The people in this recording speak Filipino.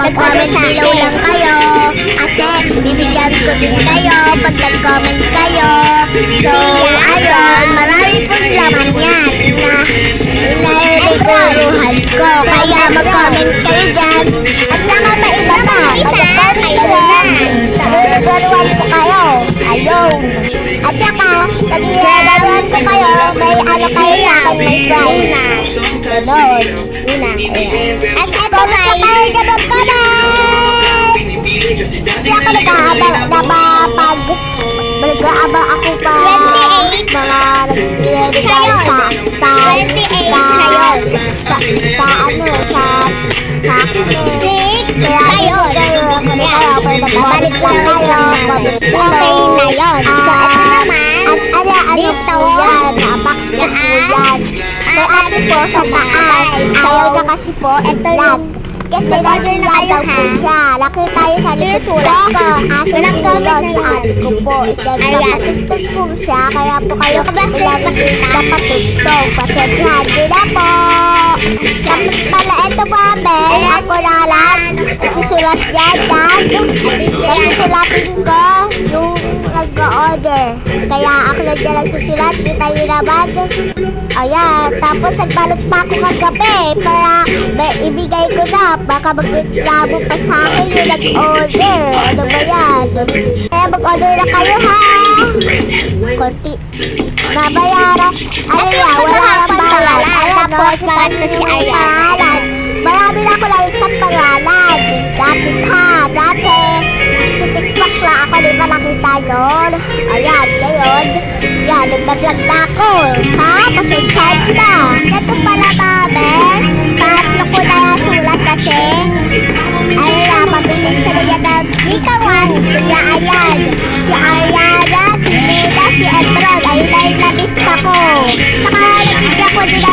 mag-comment below lang kayo. Kasi bibigyan ko din kayo pag nag-comment kayo. So, ayun, marami pong laman yan na inariguruhan ko. Kaya mag-comment kayo dyan. At saka mailaba, mag-comment kayo na. Inariguruhan ko kayo. Ayun. At saka, pag inariguruhan ko kayo, may ano kayo sa akin, may prize na. Ganon. Yun na. At eto na kayo dyan mag-comment. Kasi ako nag-aabang, nag-aabang ako pa mga nag-regalo sa kaya babalik lang kayo. Okay na yun. So, ito naman, dito, box na yan. May ate po sa taas. Ayaw na kasi po, ito lang. Kasi naging po siya. Laki tayo sa likod ko. Walang comment sa ate ko po. Napatugtog po siya. Kaya po kayo napatugtog. Pasensyahan din na po. Tapos pala ito po, Ben. Ako na lang. Susulat yan. Susulatin ko yung nag-order. Kaya ako na dyan nagsusulat. Kita yun naman. Ayan. Tapos nagbalot pa ako kagabi. Para ibigay ko na. Baka magreklamo pa sa akin yung nag-order. Ano ba yan? Kaya mag-order na kayo ha. Konti. Nabayaran. Ano yan? Wala lang bayaran. Ayan o. Si pangalan. Marami na ako lang isang pangalan. Dati pa. Dati. Si TikTok lang ako. Di ba nakita yun? Ayan. Ngayon. Yan. Nagbablog na ako. Ha? Pasensyahan na. Ito pala babes. Tatlo ko na sulat kasi. Ayan. Mabilis sa niya ng ikawan. Kaya ayan. Si Ariana. Si Mila. Si Edron. Ayun na yung nabista ko. Saka nagsiya ko nila